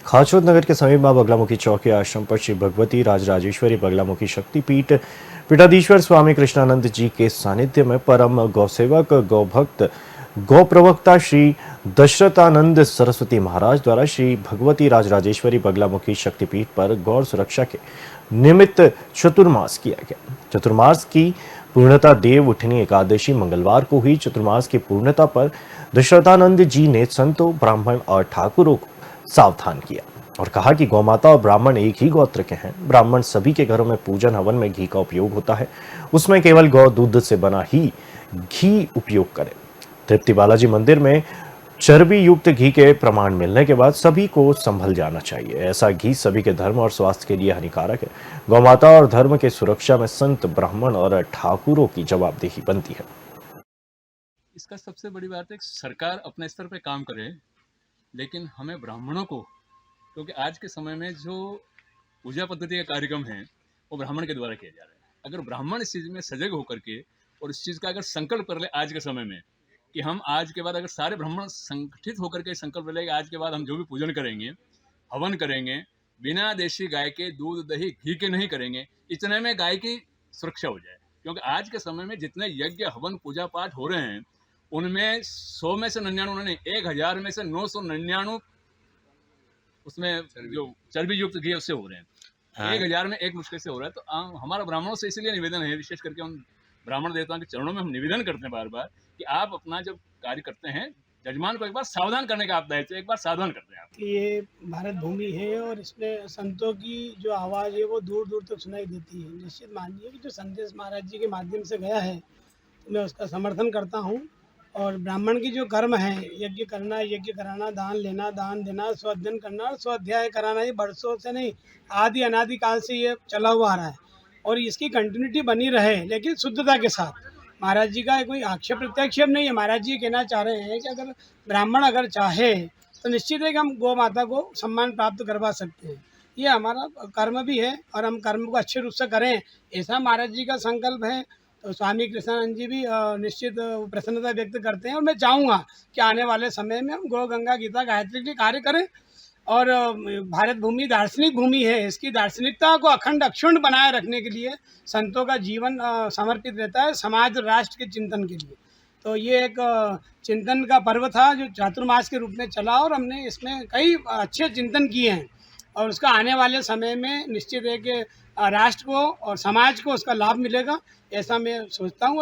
खाचोद नगर के समीप मां बगलामुखी चौकी आश्रम पर श्री भगवती राजराजेश्वरी बगलामुखी शक्तिपीठ पीठाधीश्वर स्वामी कृष्णानंद जी के सानिध्य में परम गौसेवक गौभक्त गौ प्रवक्ता श्री दशरथानंद सरस्वती महाराज द्वारा श्री भगवती राजराजेश्वरी बगलामुखी शक्तिपीठ पर गौ सुरक्षा के निमित्त चतुर्मास किया गया। चतुर्मास की पूर्णता देव उठनी एकादशी मंगलवार को हुई। चतुर्मास की पूर्णता पर दशरथानंद जी ने संतों, ब्राह्मण और ठाकुरों को सावधान किया और कहा कि गौमाता और ब्राह्मण एक ही गोत्र के हैं। ब्राह्मण सभी के घरों में पूजन हवन में घी का उपयोग होता है, उसमें केवल गौ दूध से बना ही घी उपयोग करें। तृप्ति बालाजी मंदिर में चर्बी युक्त घी के प्रमाण मिलने के बाद सभी को संभल जाना चाहिए। ऐसा घी सभी के धर्म और स्वास्थ्य के लिए हानिकारक है। गौमाता और धर्म के सुरक्षा में संत, ब्राह्मण और ठाकुरों की जवाबदेही बनती है। इसका सबसे बड़ी बात है कि सरकार अपने स्तर पे काम करे, लेकिन हमें ब्राह्मणों को, क्योंकि आज के समय में जो पूजा पद्धति के कार्यक्रम हैं वो ब्राह्मण के द्वारा किया जा रहा है। अगर ब्राह्मण इस चीज़ में सजग होकर के और इस चीज़ का अगर संकल्प कर ले आज के समय में कि हम आज के बाद, अगर सारे ब्राह्मण संगठित होकर के संकल्प ले कि आज के बाद हम जो भी पूजन करेंगे, हवन करेंगे, बिना देशी गाय के दूध, दही, घी के नहीं करेंगे, इतने में गाय की सुरक्षा हो जाए। क्योंकि आज के समय में जितने यज्ञ, हवन, पूजा पाठ हो रहे हैं उनमें 100 में से 99 नहीं, 1000 में से 999 उसमें जो चर्बी युक्त घी उससे हो रहे हैं। 1000 में एक मुश्किल से हो रहा है। तो हमारा ब्राह्मणों से इसलिए निवेदन है, विशेष करके उन ब्राह्मण देवताओं के चरणों में हम निवेदन करते हैं बार बार कि आप अपना जब कार्य करते हैं, जजमान को एक बार सावधान करने का आप दायित्व, एक बार सावधान करते हैं आप। ये भारत भूमि है और इसमें संतों की जो आवाज़ है वो दूर दूर तक सुनाई देती है। निश्चित मानिए कि जो संदेश महाराज जी के माध्यम से गया है तो मैं उसका समर्थन करता हूँ। और ब्राह्मण की जो कर्म है, यज्ञ करना, यज्ञ कराना, दान लेना, दान देना, स्वाध्ययन करना और स्वाध्याय कराना, ये बरसों से नहीं, आदि अनादि काल से ये चला हुआ आ रहा है और इसकी कंटिन्यूटी बनी रहे, लेकिन शुद्धता के साथ। महाराज जी का कोई आक्षेप प्रत्याक्षेप नहीं है। महाराज जी कहना चाह रहे हैं कि अगर ब्राह्मण अगर चाहे तो निश्चित है कि हम गौ माता को सम्मान प्राप्त करवा सकते हैं। ये हमारा कर्म भी है और हम कर्म को अच्छे रूप से करें, ऐसा महाराज जी का संकल्प है। तो स्वामी कृष्णानंद जी भी निश्चित प्रसन्नता व्यक्त करते हैं और मैं चाहूँगा कि आने वाले समय में हम गौ, गंगा, गीता, गायत्री के लिए कार्य करें। और भारत भूमि दार्शनिक भूमि है, इसकी दार्शनिकता को अखंड अक्षुण्ण बनाए रखने के लिए संतों का जीवन समर्पित रहता है समाज, राष्ट्र के चिंतन के लिए। तो ये एक चिंतन का पर्व था जो चातुर्मास के रूप में चला और हमने इसमें कई अच्छे चिंतन किए हैं और उसका आने वाले समय में निश्चित है कि राष्ट्र को और समाज को उसका लाभ मिलेगा, ऐसा मैं सोचता हूँ।